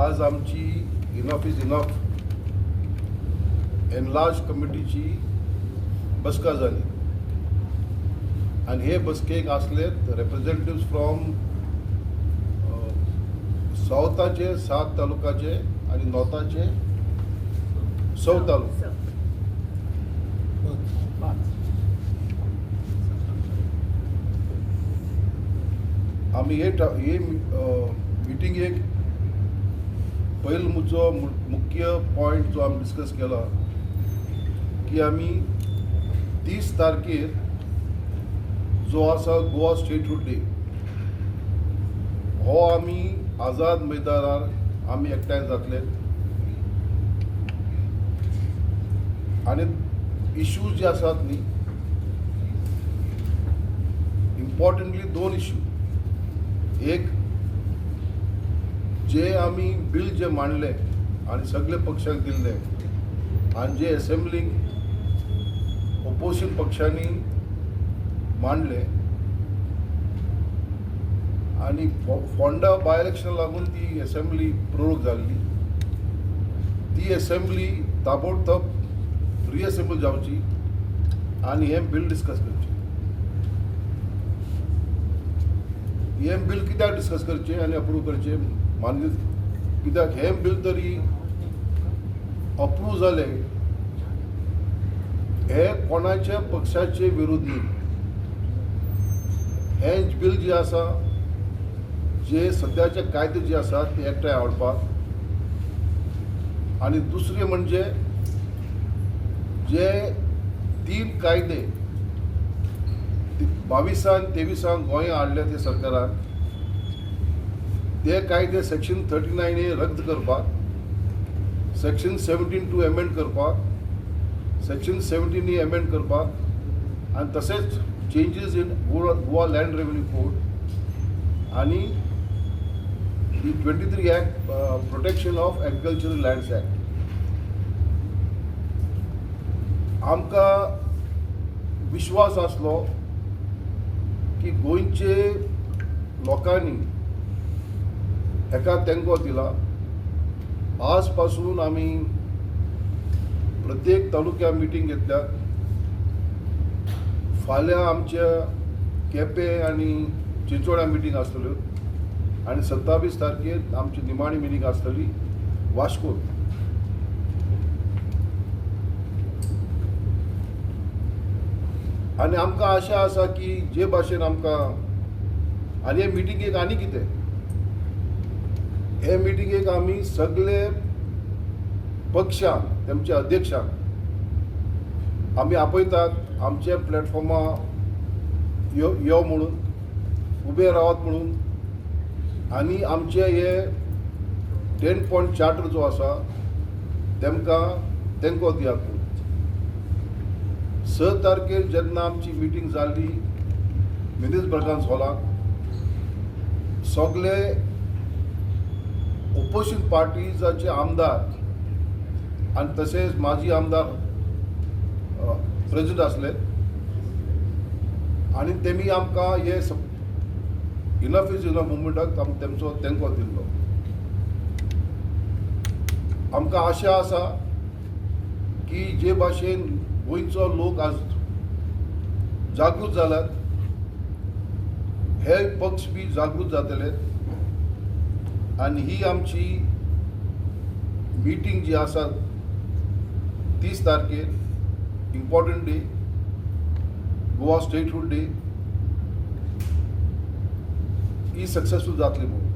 आज आमची enough is enough enlarge कमिटीची बसका जाली आणि हे बसकेक असलेत रिप्रेझेंटेटिव्स फ्रॉम सावथाचे 7 तालुकाचे आणि नॉर्थाचे 6 तालुके. आम्ही हे मिटींग एक मुद्दो मुख्य पॉइंट जो आम्ही डिस्कस केला की आम्ही 30 तारखेर जो आसा गोवा स्टेटहूड डे हो आम्ही आझाद मैदानार आम्ही एकठांय जातले आणि इश्यूज जे आसात न्ही इम्पॉर्टंटली 2 इश्यू. एक जे आम्ही बिल जे मांडले आणि सगळे पक्षांक दिल्ले आणि जे असेंब्लीक ओपोजिशन पक्षांनी मांडले आणि फोंडा बाय इलेक्शन लागून ती असेंब्ली प्रोरोग जाल्ली. ती असेंब्ली ताबडतोब रिअसेंबल जावची आणि हे बिल डिस्कस करचे. हे बिल कित्याक डिस्कस करचे आणि अप्रूव करचे मान्य कित्याक हे बिल तरी अप्रूव जाले हे कोणाच्या पक्षाचे विरोध न्ही. हे बिल जे आसा जे सध्याचे कायदे जे आसात ते एकठांय हाडपाक आणि दुसरे म्हणजे जे 3 कायदे 22 आणि 23 गोंया हाडले ते सरकारान ते कायदे सेक्शन 39A रद्द करपाक, सेक्शन 17 एमेंड करपाक, सेक्शन 17A एमेंड करपाक आणि तसेच changes in Goa land revenue code आणि 23 act protection of agricultural lands act. आमकां विश्वास आसलो की गोंयचे लोकांनी हेका तेंको दिला. आज पासून आम्ही प्रत्येक तालुक्या मिटींग घेतल्या. फाल्यां आमच्या केपें आणि चिंचोड्या मिटींग आसतल्यो आणि 27 तारखेर आमची निमाणी मिटींग आसतली वास्कोर. आणि आमकां आशा आसा की जे भाशेन आमकां आनी हे मिटींगेक आनी कितें हे मिटींगेक आमी सगळे पक्षांक तेमचे अध्यक्षांक आमी आपयतात आमचे प्लॅटफॉर्मा यो म्हणून उबे रावत म्हणून आनी आमचे हे 10 पॉयंट चार्टर जो आसा तेंको दियात म्हणून. 6 तारखेर जेन्ना आमची मिटींग जाल्ली मिनीसबर्गांत हॉलांत सगळे ओपोजिशन पार्टीजाचे आमदार आणि तसेच माजी आमदार प्रेसिडेंट आसले आणि तेमी आमकां हे इनफ इज इनफ मुवमेंटाक तेंको दिल्लो. आमकां आशा आसा की जे भाशेन गोंयचो लोक आज जागृत जाल्यात हे पक्ष बी जागृत जातले आणि ही आमची मीटिंग जी आसा 30 तारखेर important day Goa statehood day ही सक्सेसफूल जातली म्हणून.